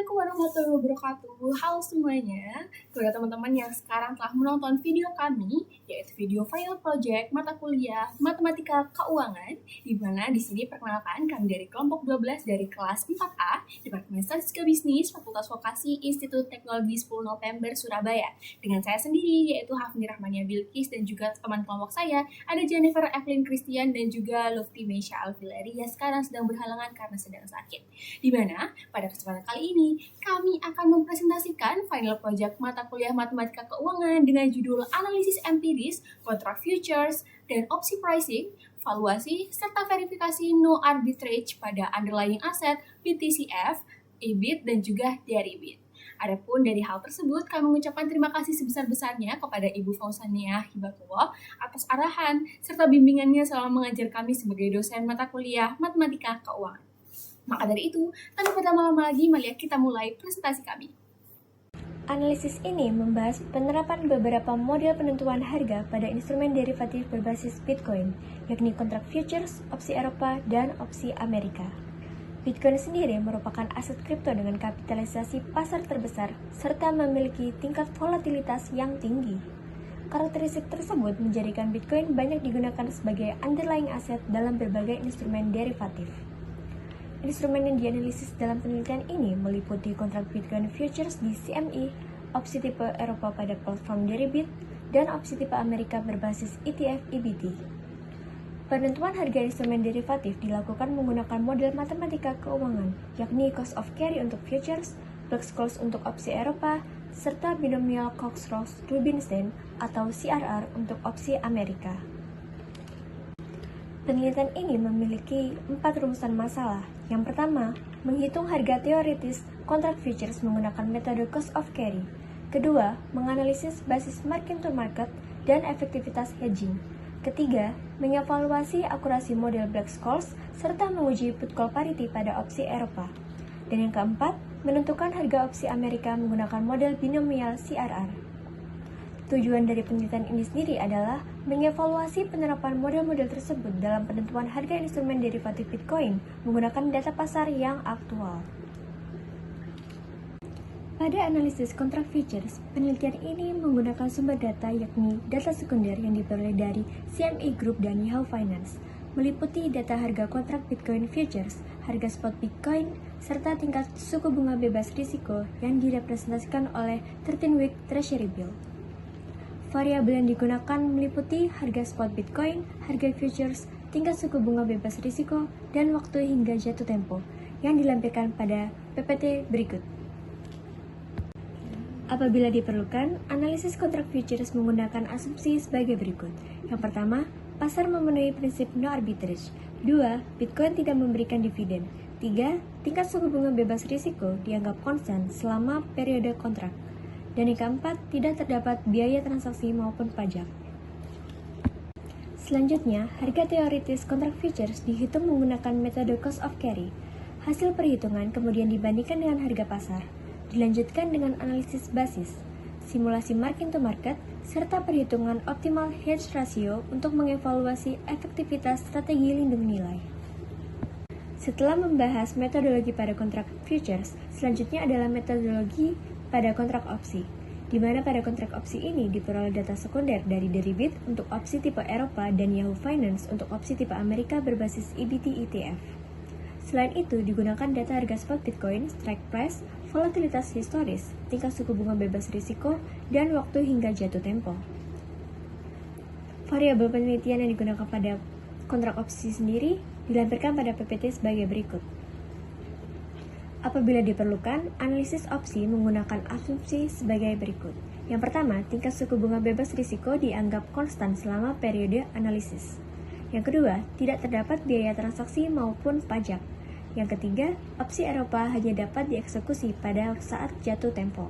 Assalamualaikum warahmatullahi wabarakatuh. Halo semuanya, kepada teman-teman yang sekarang telah menonton video kami, yaitu video Final Project Mata Kuliah Matematika Keuangan, di mana di sini perkenalkan kami dari kelompok 12 dari kelas 4A, Departemen Statistika Bisnis, Fakultas Vokasi, Institut Teknologi 10 November, Surabaya. Dengan saya sendiri, yaitu Hafni Rahmania Bilkis, dan juga teman kelompok saya, ada Jennifer Evelyn Christian dan juga Lufti Meisha Alfileri yang sekarang sedang berhalangan karena sedang sakit. Di mana pada kesempatan kali ini kami akan mempresentasikan final project mata kuliah matematika keuangan dengan judul analisis empiris, kontrak futures, dan opsi pricing, valuasi, serta verifikasi no arbitrage pada underlying asset, BTCF, EBIT, dan juga deribit. Adapun dari hal tersebut, kami mengucapkan terima kasih sebesar-besarnya kepada Ibu Fausania Hibatullah atas arahan serta bimbingannya selama mengajar kami sebagai dosen mata kuliah matematika keuangan. Maka dari itu, tanpa berlama-lama lagi, mari kita mulai presentasi kami. Analisis ini membahas penerapan beberapa model penentuan harga pada instrumen derivatif berbasis Bitcoin, yakni kontrak futures, opsi Eropa, dan opsi Amerika. Bitcoin sendiri merupakan aset kripto dengan kapitalisasi pasar terbesar serta memiliki tingkat volatilitas yang tinggi. Karakteristik tersebut menjadikan Bitcoin banyak digunakan sebagai underlying asset dalam berbagai instrumen derivatif. Instrumen yang dianalisis dalam penelitian ini meliputi kontrak Bitcoin futures di CME, opsi tipe Eropa pada platform Deribit, dan opsi tipe Amerika berbasis ETF EBT. Penentuan harga instrumen derivatif dilakukan menggunakan model matematika keuangan, yakni cost of carry untuk futures, Black-Scholes untuk opsi Eropa, serta binomial Cox-Ross-Rubinstein atau CRR untuk opsi Amerika. Penelitian ini memiliki 4 rumusan masalah. Yang pertama, menghitung harga teoritis kontrak futures menggunakan metode cost of carry. Kedua, menganalisis basis margin to market dan efektivitas hedging. Ketiga, mengevaluasi akurasi model Black-Scholes serta menguji put call parity pada opsi Eropa. Dan yang keempat, menentukan harga opsi Amerika menggunakan model binomial CRR. Tujuan dari penelitian ini sendiri adalah mengevaluasi penerapan model-model tersebut dalam penentuan harga instrumen derivatif Bitcoin menggunakan data pasar yang aktual. Pada analisis kontrak futures, penelitian ini menggunakan sumber data yakni data sekunder yang diperoleh dari CME Group dan Yahoo Finance, meliputi data harga kontrak Bitcoin futures, harga spot Bitcoin, serta tingkat suku bunga bebas risiko yang direpresentasikan oleh 13-week Treasury Bill. Variabel yang digunakan meliputi harga spot Bitcoin, harga futures, tingkat suku bunga bebas risiko, dan waktu hingga jatuh tempo yang dilampirkan pada PPT berikut. Apabila diperlukan, analisis kontrak futures menggunakan asumsi sebagai berikut. Yang pertama, pasar memenuhi prinsip no arbitrage. 2. Bitcoin tidak memberikan dividen. 3. Tingkat suku bunga bebas risiko dianggap konstan selama periode kontrak. Dan yang keempat, tidak terdapat biaya transaksi maupun pajak. Selanjutnya, harga teoritis kontrak futures dihitung menggunakan metode cost of carry. Hasil perhitungan kemudian dibandingkan dengan harga pasar. Dilanjutkan dengan analisis basis, simulasi margin to market, serta perhitungan optimal hedge ratio untuk mengevaluasi efektivitas strategi lindung nilai. Setelah membahas metodologi pada kontrak futures, selanjutnya adalah metodologi pada kontrak opsi, di mana pada kontrak opsi ini diperoleh data sekunder dari Deribit untuk opsi tipe Eropa dan Yahoo Finance untuk opsi tipe Amerika berbasis EBT ETF. Selain itu, digunakan data harga spot Bitcoin, strike price, volatilitas historis, tingkat suku bunga bebas risiko, dan waktu hingga jatuh tempo. Variabel penelitian yang digunakan pada kontrak opsi sendiri dilampirkan pada PPT sebagai berikut. Apabila diperlukan, analisis opsi menggunakan asumsi sebagai berikut. Yang pertama, tingkat suku bunga bebas risiko dianggap konstan selama periode analisis. Yang kedua, tidak terdapat biaya transaksi maupun pajak. Yang ketiga, opsi Eropa hanya dapat dieksekusi pada saat jatuh tempo.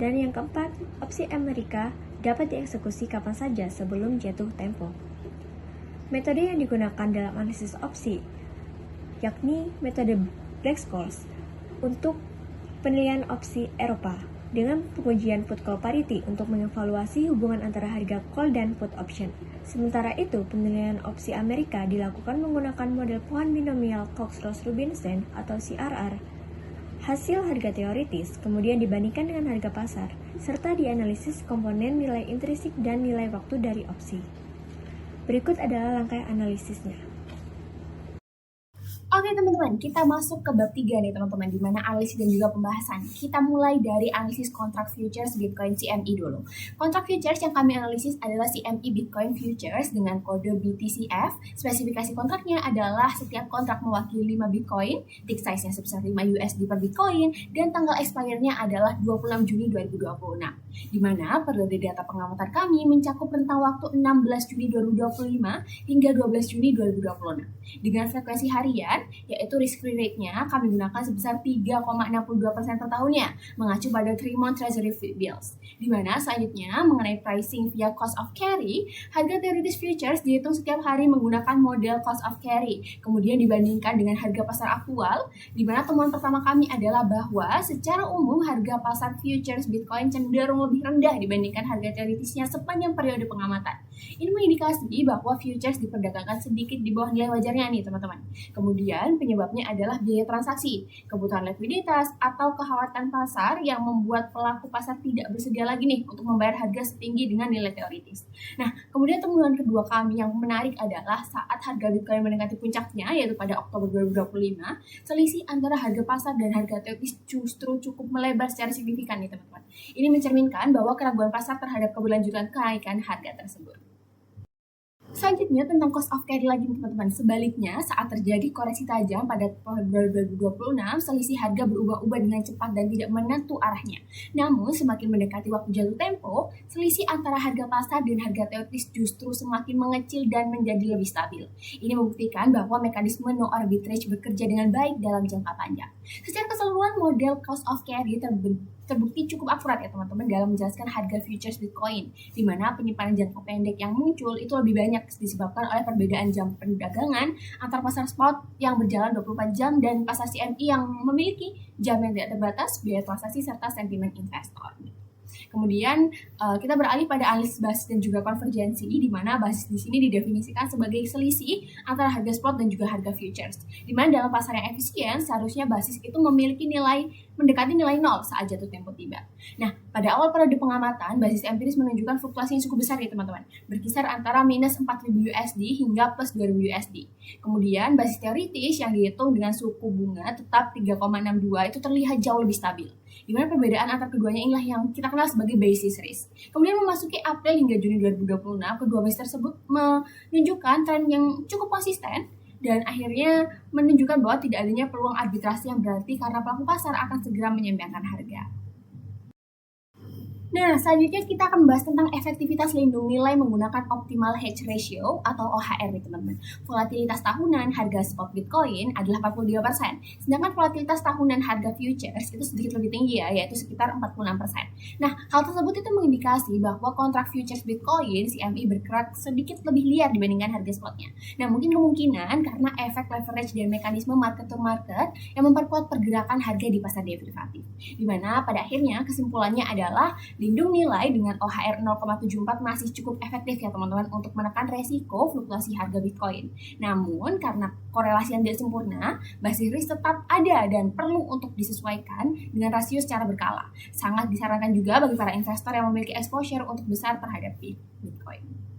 Dan yang keempat, opsi Amerika dapat dieksekusi kapan saja sebelum jatuh tempo. Metode yang digunakan dalam analisis opsi yakni metode Black-Scholes untuk penilaian opsi Eropa dengan pengujian put call parity untuk mengevaluasi hubungan antara harga call dan put option. Sementara itu, penilaian opsi Amerika dilakukan menggunakan model pohon binomial Cox-Ross-Rubinstein atau CRR Hasil harga teoritis kemudian dibandingkan dengan harga pasar, serta dianalisis komponen nilai intrinsik dan nilai waktu dari opsi. Berikut adalah langkah analisisnya. Oke teman-teman, kita masuk ke bab 3 nih teman-teman, di mana analisis dan juga pembahasan. Kita mulai dari analisis kontrak futures Bitcoin CME dulu. Kontrak futures yang kami analisis adalah CME Bitcoin Futures dengan kode BTCF. Spesifikasi kontraknya adalah setiap kontrak mewakili 5 Bitcoin, tick size-nya sebesar 5 USD per Bitcoin, dan tanggal expire-nya adalah 26 Juni 2026. Di mana periode data pengamatan kami mencakup rentang waktu 16 Juni 2025 hingga 12 Juni 2026. Dengan frekuensi harian, yaitu risk-free rate-nya kami gunakan sebesar 3,62% per tahunnya, mengacu pada 3-month Treasury Bills. Di mana selanjutnya mengenai pricing via cost of carry, harga teoritis futures dihitung setiap hari menggunakan model cost of carry, kemudian dibandingkan dengan harga pasar aktual, di mana temuan pertama kami adalah bahwa secara umum harga pasar futures Bitcoin cenderung lebih rendah dibandingkan harga teoritisnya sepanjang periode pengamatan. Ini mengindikasi bahwa futures diperdagangkan sedikit di bawah nilai wajarnya nih teman-teman. Kemudian penyebabnya adalah biaya transaksi, kebutuhan likuiditas, atau kekhawatiran pasar yang membuat pelaku pasar tidak bersedia lagi nih untuk membayar harga setinggi dengan nilai teoritis. Nah, kemudian temuan kedua kami yang menarik adalah saat harga Bitcoin mendekati puncaknya, yaitu pada Oktober 2025, selisih antara harga pasar dan harga teoritis justru cukup melebar secara signifikan nih teman-teman. Ini mencerminkan bahwa keraguan pasar terhadap keberlanjutan kenaikan harga tersebut. Selanjutnya tentang cost of carry lagi teman-teman. Sebaliknya, saat terjadi koreksi tajam pada tahun 2026, selisih harga berubah-ubah dengan cepat dan tidak menentu arahnya. Namun, semakin mendekati waktu jatuh tempo, selisih antara harga pasar dan harga teoritis justru semakin mengecil dan menjadi lebih stabil. Ini membuktikan bahwa mekanisme no arbitrage bekerja dengan baik dalam jangka panjang. Secara keseluruhan, model cost of carry terbukti cukup akurat ya teman-teman dalam menjelaskan harga futures Bitcoin, di mana penyimpanan jangka pendek yang muncul itu lebih banyak disebabkan oleh perbedaan jam perdagangan antar pasar spot yang berjalan 24 jam dan pasar CME yang memiliki jam yang tidak terbatas, biaya transaksi, serta sentimen investor. Kemudian kita beralih pada analisis basis dan juga konvergensi, di mana basis di sini didefinisikan sebagai selisih antara harga spot dan juga harga futures. Di mana dalam pasar yang efisien seharusnya basis itu memiliki nilai mendekati nilai 0 saat jatuh tempo tiba. Nah, pada awal periode pengamatan, basis empiris menunjukkan fluktuasi yang cukup besar ya teman-teman, berkisar antara minus 4.000 USD hingga plus 2.000 USD. Kemudian basis teoritis yang dihitung dengan suku bunga tetap 3,62 itu terlihat jauh lebih stabil. Di mana perbedaan antar keduanya inilah yang kita kenal sebagai basis risk. Kemudian memasuki April hingga Juni 2026, kedua basis tersebut menunjukkan tren yang cukup konsisten dan akhirnya menunjukkan bahwa tidak adanya peluang arbitrasi yang berarti karena pelaku pasar akan segera menyeimbangkan harga. Nah, selanjutnya kita akan membahas tentang efektivitas lindung nilai menggunakan optimal hedge ratio atau OHR nih teman-teman. Volatilitas tahunan harga spot Bitcoin adalah 42%, sedangkan volatilitas tahunan harga futures itu sedikit lebih tinggi ya, yaitu sekitar 46%. Nah, hal tersebut itu mengindikasi bahwa kontrak futures Bitcoin CME bergerak sedikit lebih liar dibandingkan harga spotnya. Nah, mungkin kemungkinan karena efek leverage dan mekanisme market to market yang memperkuat pergerakan harga di pasar derivatif. Di mana pada akhirnya kesimpulannya adalah lindung nilai dengan OHR 0,74 masih cukup efektif ya teman-teman untuk menekan resiko fluktuasi harga Bitcoin. Namun karena korelasi yang tidak sempurna, basis risk tetap ada dan perlu untuk disesuaikan dengan rasio secara berkala. Sangat disarankan juga bagi para investor yang memiliki exposure untuk besar terhadap Bitcoin.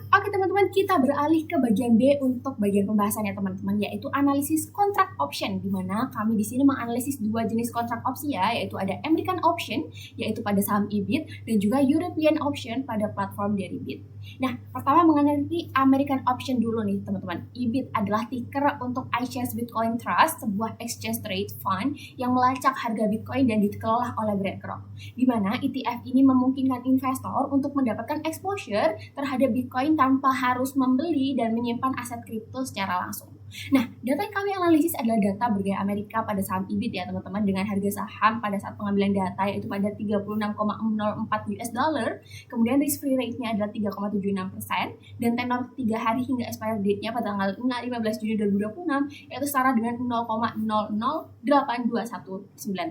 Oke teman-teman, kita beralih ke bagian B untuk bagian pembahasannya teman-teman, yaitu analisis kontrak option, di mana kami di sini menganalisis dua jenis kontrak opsi ya, yaitu ada American option yaitu pada saham EBIT dan juga European option pada platform dari EBIT. Nah, pertama mengenai American option dulu nih teman-teman. EBIT adalah ticker untuk iShares Bitcoin Trust, sebuah exchange trade fund yang melacak harga Bitcoin dan dikelola oleh BlackRock. Di mana ETF ini memungkinkan investor untuk mendapatkan exposure terhadap Bitcoin tanpa harus membeli dan menyimpan aset kripto secara langsung. Nah, data yang kami analisis adalah data bergaya Amerika pada saham EBIT ya teman-teman, dengan harga saham pada saat pengambilan data yaitu pada 36,04 US dollar, kemudian risk free rate-nya adalah 3,76% dan tenor 3 hari hingga expire date-nya pada tanggal 15 Juni 2026 yaitu setara dengan 0,008219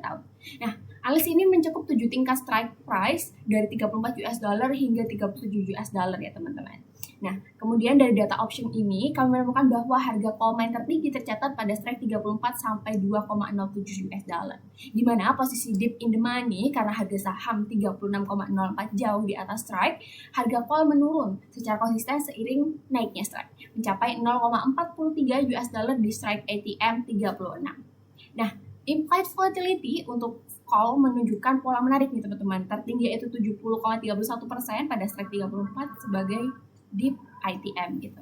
tahun. Nah, analisis ini mencakup 7 tingkat strike price dari 34 US dollar hingga 37 US dollar ya teman-teman. Nah, kemudian dari data option ini, kami menemukan bahwa harga call main tertinggi tercatat pada strike 34 sampai 2,07 US dollar. Di mana posisi deep in the money karena harga saham 36,04 jauh di atas strike, harga call menurun secara konsisten seiring naiknya strike, mencapai 0,43 US dollar di strike ATM 36. Nah, implied volatility untuk call menunjukkan pola menarik nih teman-teman. Tertinggi yaitu 70,31% pada strike 34 sebagai deep ITM gitu.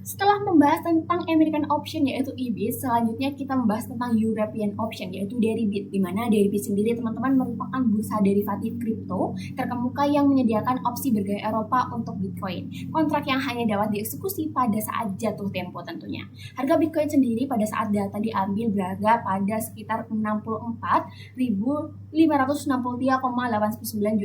Setelah membahas tentang American Option yaitu EBIT, selanjutnya kita membahas tentang European Option yaitu Deribit, di mana Deribit sendiri teman-teman merupakan bursa derivatif kripto terkemuka yang menyediakan opsi bergaya Eropa untuk Bitcoin. Kontrak yang hanya dapat dieksekusi pada saat jatuh tempo tentunya. Harga Bitcoin sendiri pada saat data diambil berada pada sekitar 64.563,89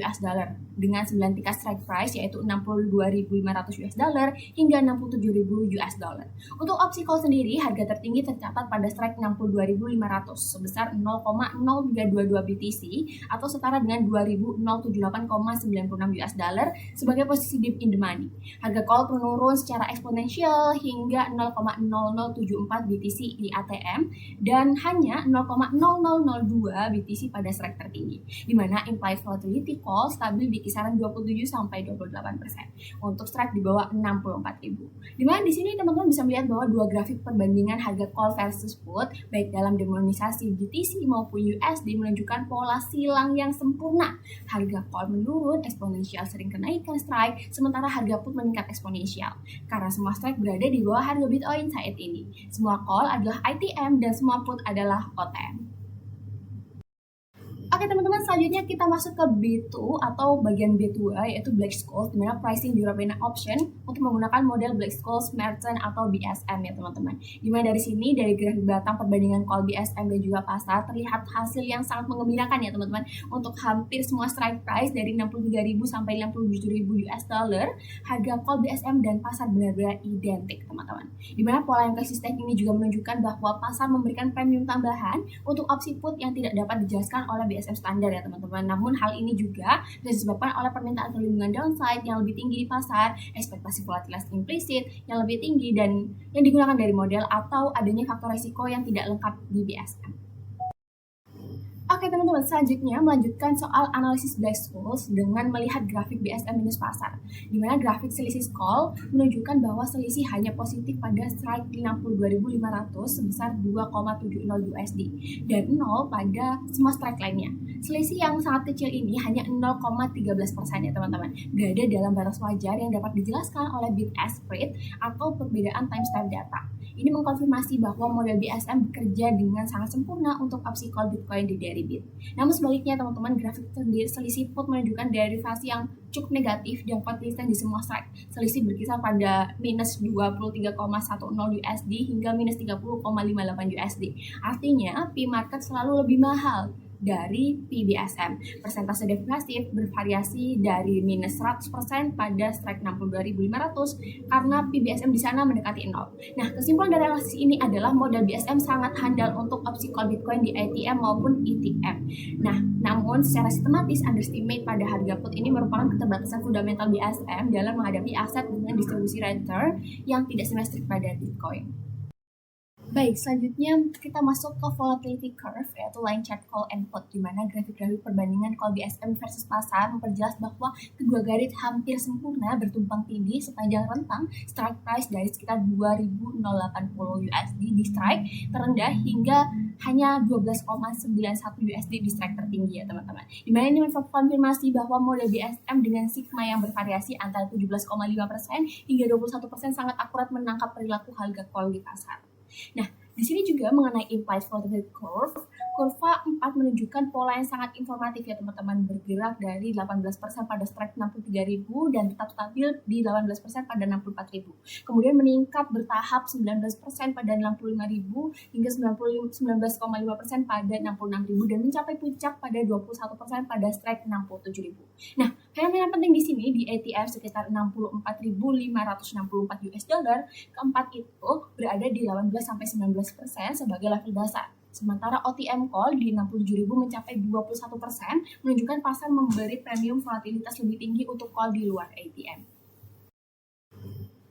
US dollar dengan 9 tingkat strike price yaitu 62.500 US dollar hingga 67.000 US dollar. Untuk opsi call sendiri, harga tertinggi tercatat pada strike 62.500 sebesar 0,0322 BTC atau setara dengan 2.078,96 US dollar sebagai posisi deep in the money. Harga call menurun secara eksponensial hingga 0,0074 BTC di ATM dan hanya 0,0002 BTC pada strike tertinggi, di mana implied volatility call stabil di kisaran 27-28% untuk strike di bawah 64.000. Di mana di sini teman-teman bisa melihat bahwa dua grafik perbandingan harga call versus put baik dalam demonisasi BTC maupun USD menunjukkan pola silang yang sempurna. Harga call menurun eksponensial sering kenaikan strike, sementara harga put meningkat eksponensial. Karena semua strike berada di bawah harga Bitcoin saat ini. Semua call adalah ITM dan semua put adalah OTM. Oke teman-teman, selanjutnya kita masuk ke B2 atau bagian B2 yaitu Black-Scholes, dimana pricing European Option untuk menggunakan model Black-Scholes Merchant atau BSM ya teman-teman. Dimana dari sini, dari grafik belakang perbandingan call BSM dan juga pasar terlihat hasil yang sangat menggembirakan ya teman-teman. Untuk hampir semua strike price dari 63.000 sampai 67.000 US dollar, harga call BSM dan pasar benar-benar identik teman-teman. Dimana pola yang konsisten ini juga menunjukkan bahwa pasar memberikan premium tambahan untuk opsi put yang tidak dapat dijelaskan oleh BSM standar ya teman-teman. Namun hal ini juga disebabkan oleh permintaan perlindungan downside yang lebih tinggi di pasar, ekspektasi volatilitas implisit yang lebih tinggi dan yang digunakan dari model atau adanya faktor resiko yang tidak lengkap di BSM. Oke teman-teman, selanjutnya melanjutkan soal analisis Black-Scholes dengan melihat grafik BSM minus pasar, di mana grafik selisih call menunjukkan bahwa selisih hanya positif pada strike 62.500 sebesar 2,70 USD dan 0 pada semua strike lainnya. Selisih yang sangat kecil ini hanya 0,13% ya teman-teman, berada dalam batas wajar yang dapat dijelaskan oleh bid-ask spread atau perbedaan timestamp data. Ini mengkonfirmasi bahwa model BSM bekerja dengan sangat sempurna untuk opsi call Bitcoin di Deribit. Namun sebaliknya teman-teman, grafik selisih put menunjukkan derivasi yang cukup negatif dan konsisten di semua strike. Selisih berkisar pada minus 23,10 USD hingga minus 30,58 USD. Artinya P market selalu lebih mahal dari PBSM. Persentase deflatif bervariasi dari minus 100% pada strike 62.500 karena PBSM di sana mendekati 0. Nah, kesimpulan dari analisis ini adalah modal BSM sangat handal untuk opsi call Bitcoin di ATM maupun ETM. Nah, namun secara sistematis underestimate pada harga put ini merupakan keterbatasan fundamental BSM dalam menghadapi aset dengan distribusi return yang tidak simetrik pada Bitcoin. Baik, selanjutnya kita masuk ke volatility curve yaitu line chart call and put, di mana grafik-grafik perbandingan call BSM versus pasar memperjelas bahwa kedua garis hampir sempurna bertumpang tindih sepanjang rentang strike price dari sekitar 2.080 USD di strike terendah hingga hanya 12,91 USD di strike tertinggi ya teman-teman. Di mana ini mengkonfirmasi bahwa model BSM dengan sigma yang bervariasi antara 17,5% hingga 21% sangat akurat menangkap perilaku harga call di pasar. Nah, di sini juga mengenai implied volatility curve, kurva 4 menunjukkan pola yang sangat informatif ya teman-teman, bergerak dari 18% pada strike 63.000 dan tetap stabil di 18% pada 64.000. Kemudian meningkat bertahap 19% pada 65.000 hingga 19,5% pada 66.000 dan mencapai puncak pada 21% pada strike 67.000. Nah, fenomena penting di sini di ETF sekitar 64.564 US dollar, keempat itu berada di 18-19% sebagai level dasar. Sementara OTM call di 67.000 mencapai 21%, menunjukkan pasar memberi premium volatilitas lebih tinggi untuk call di luar ATM.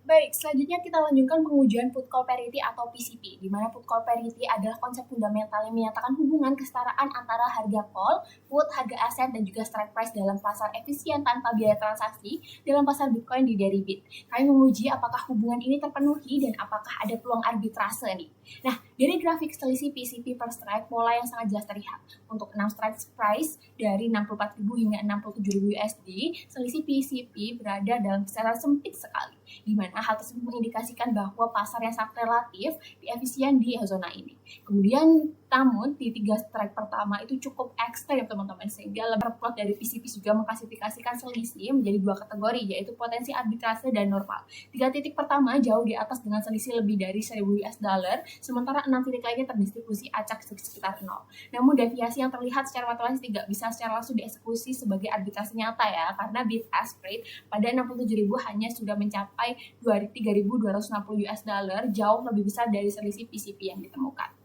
Baik, selanjutnya kita lanjutkan pengujian put call parity atau PCP, di mana put call parity adalah konsep fundamental yang menyatakan hubungan kesetaraan antara harga call, put, harga aset, dan juga strike price dalam pasar efisien tanpa biaya transaksi dalam pasar Bitcoin di Deribit. Kami menguji apakah hubungan ini terpenuhi dan apakah ada peluang arbitrase nih. Nah, dari grafik selisih PCP per strike, pola yang sangat jelas terlihat. Untuk 6 strike price dari 64.000 hingga 67.000 USD, selisih PCP berada dalam kisaran sempit sekali, di mana hal tersebut mengindikasikan bahwa pasar yang sangat relatif efisien di zona ini. Kemudian, namun di 3 strike pertama itu cukup ekstrem teman-teman, sehingga lembar plot dari PCP juga mengklasifikasikan selisih menjadi 2 kategori, yaitu potensi arbitrase dan normal. 3 titik pertama jauh di atas dengan selisih lebih dari 1.000 US dollar, sementara 6 titik lainnya terdistribusi acak sekitar 0. Namun deviasi yang terlihat secara matematis tidak bisa secara langsung dieksekusi sebagai arbitrase nyata ya, karena bid ask rate pada 67.000 hanya sudah mencapai 3.260 US dollar, jauh lebih besar dari selisih PCP yang ditemukan.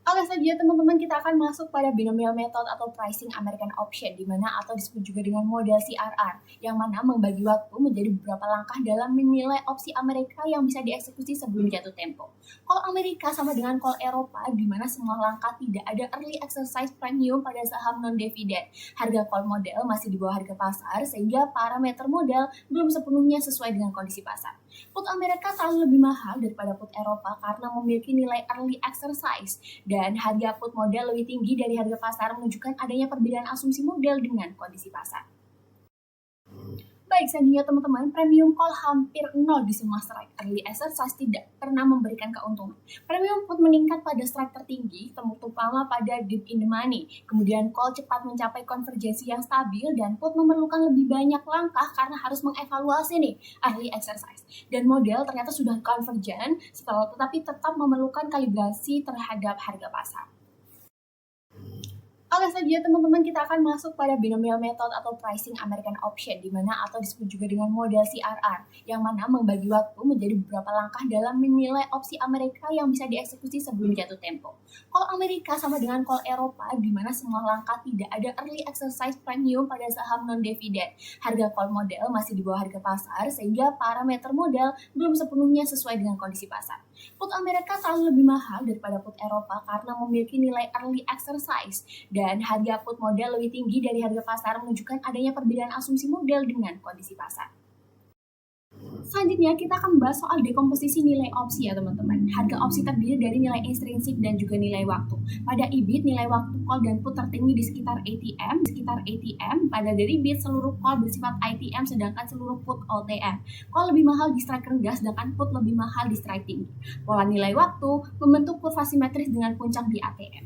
Oke, selanjutnya teman-teman kita akan masuk pada binomial method atau pricing American option, di mana atau disebut juga dengan model CRR, yang mana membagi waktu menjadi beberapa langkah dalam menilai opsi Amerika yang bisa dieksekusi sebelum jatuh tempo. Call Amerika sama dengan call Eropa, di mana semua langkah tidak ada early exercise premium pada saham non-dividen. Harga call model masih di bawah harga pasar, sehingga parameter model belum sepenuhnya sesuai dengan kondisi pasar. Put Amerika selalu lebih mahal daripada put Eropa karena memiliki nilai early exercise, dan harga put model lebih tinggi dari harga pasar menunjukkan adanya perbedaan asumsi model dengan kondisi pasar. Baik, selanjutnya teman-teman, premium call hampir nol di semua strike. Early exercise tidak pernah memberikan keuntungan. Premium put meningkat pada strike tertinggi, terutama pada deep in the money. Kemudian call cepat mencapai konvergensi yang stabil, dan put memerlukan lebih banyak langkah karena harus mengevaluasi nih early exercise. Dan model ternyata sudah convergent, tetapi tetap memerlukan kalibrasi terhadap harga pasar. Oke, selanjutnya teman-teman kita akan masuk pada binomial method atau pricing American option, di mana atau disebut juga dengan model CRR, yang mana membagi waktu menjadi beberapa langkah dalam menilai opsi Amerika yang bisa dieksekusi sebelum jatuh tempo. Call Amerika sama dengan call Eropa, di mana semua langkah tidak ada early exercise premium pada saham non-dividen. Harga call model masih di bawah harga pasar, sehingga parameter model belum sepenuhnya sesuai dengan kondisi pasar. Put Amerika selalu lebih mahal daripada put Eropa karena memiliki nilai early exercise, dan harga put model lebih tinggi dari harga pasar menunjukkan adanya perbedaan asumsi model dengan kondisi pasar. Selanjutnya kita akan membahas soal dekomposisi nilai opsi ya teman-teman. Harga opsi terdiri dari nilai intrinsik dan juga nilai waktu. Pada EBIT, nilai waktu call dan put tertinggi di sekitar ATM. Pada deribit, seluruh call bersifat ITM sedangkan seluruh put OTM. Call lebih mahal di strike rendah sedangkan put lebih mahal di strike tinggi. Pola nilai waktu membentuk kurva simetris dengan puncak di ATM.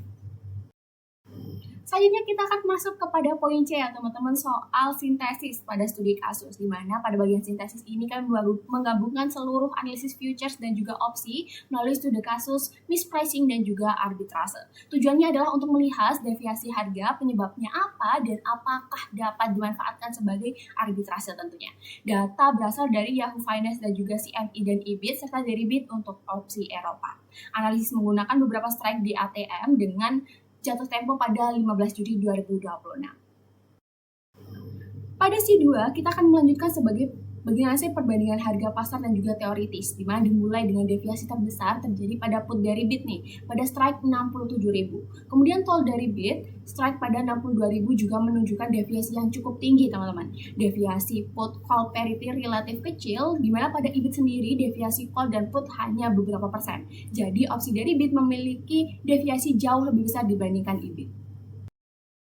Selanjutnya kita akan masuk kepada poin C ya teman-teman, soal sintesis pada studi kasus, di mana pada bagian sintesis ini kami menggabungkan seluruh analisis futures dan juga opsi melalui studi kasus, mispricing dan juga arbitrase. Tujuannya adalah untuk melihat deviasi harga, penyebabnya apa, dan apakah dapat dimanfaatkan sebagai arbitrase tentunya. Data berasal dari Yahoo Finance dan juga CME dan EBIT serta deribit untuk opsi Eropa. Analisis menggunakan beberapa strike di ATM dengan jatuh tempo pada 15 Juli 2026. Pada C2, kita akan melanjutkan sebagai bagian hasil perbandingan harga pasar dan juga teoritis, di mana dimulai dengan deviasi terbesar terjadi pada put deribit nih, pada strike 67.000. Kemudian call deribit, strike pada 62.000 juga menunjukkan deviasi yang cukup tinggi teman-teman. Deviasi put call parity relatif kecil, di mana pada EBIT sendiri deviasi call dan put hanya beberapa persen. Jadi opsi deribit memiliki deviasi jauh lebih besar dibandingkan EBIT.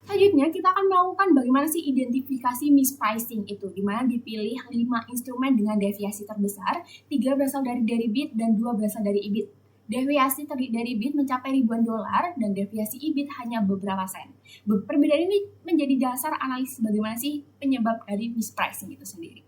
Selanjutnya kita akan melakukan bagaimana sih identifikasi mispricing itu, di mana dipilih 5 instrumen dengan deviasi terbesar, 3 berasal dari deribit dan 2 berasal dari EBIT. Deviasi dari EBIT mencapai ribuan dolar dan deviasi EBIT hanya beberapa sen. Perbedaan ini menjadi dasar analisis bagaimana sih penyebab dari mispricing itu sendiri.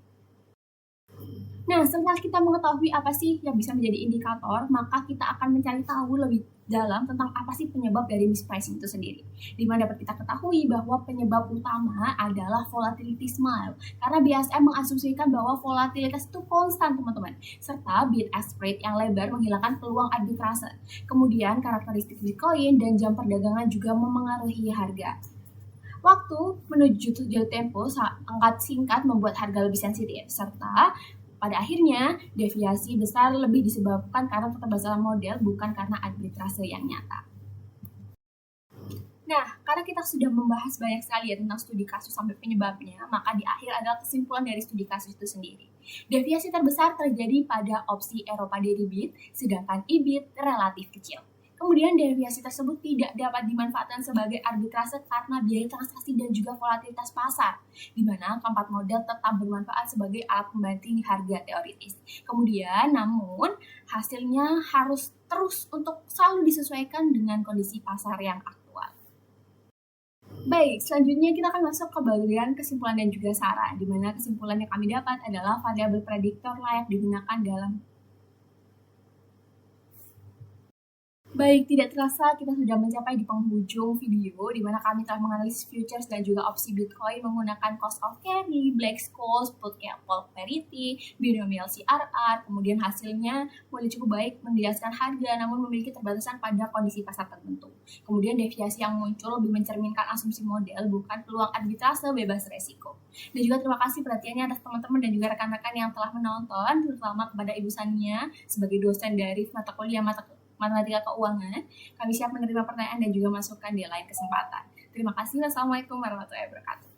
Nah, setelah kita mengetahui apa sih yang bisa menjadi indikator, maka kita akan mencari tahu lebih dalam tentang apa sih penyebab dari mispricing itu sendiri. Di mana dapat kita ketahui bahwa penyebab utama adalah volatility smile, karena BSM mengasumsikan bahwa volatilitas itu konstan teman-teman, serta bid ask spread yang lebar menghilangkan peluang arbitrase. Kemudian karakteristik Bitcoin dan jam perdagangan juga memengaruhi harga. Waktu menuju jatuh tempo sangat singkat membuat harga lebih sensitif, serta Pada akhirnya, deviasi besar lebih disebabkan karena keterbatasan model, bukan karena arbitrase yang nyata. Nah, karena kita sudah membahas banyak sekali ya tentang studi kasus sampai penyebabnya, maka di akhir adalah kesimpulan dari studi kasus itu sendiri. Deviasi terbesar terjadi pada opsi Eropa deri BIT, sedangkan IBIT relatif kecil. Kemudian deviasi tersebut tidak dapat dimanfaatkan sebagai arbitrase karena biaya transaksi dan juga volatilitas pasar, di mana keempat model tetap bermanfaat sebagai alat pembanding harga teoritis. Kemudian, namun hasilnya harus terus untuk selalu disesuaikan dengan kondisi pasar yang aktual. Baik, selanjutnya kita akan masuk ke bagian kesimpulan dan juga saran, di mana kesimpulan yang kami dapat adalah variabel prediktor layak digunakan dalam. Baik, tidak terasa kita sudah mencapai di penghujung video, di mana kami telah menganalisis futures dan juga opsi Bitcoin menggunakan cost of carry, Black-Scholes, put call parity, binomial CRR, kemudian hasilnya boleh cukup baik menjelaskan harga namun memiliki terbatasan pada kondisi pasar tertentu. Kemudian deviasi yang muncul lebih mencerminkan asumsi model, bukan peluang arbitrase bebas resiko. Dan juga terima kasih perhatiannya atas teman-teman dan juga rekan-rekan yang telah menonton, terutama kepada Ibu Sania sebagai dosen dari mata kuliah Matematika Keuangan. Kami siap menerima pertanyaan dan juga masukan di lain kesempatan. Terima kasih. Wassalamualaikum warahmatullahi wabarakatuh.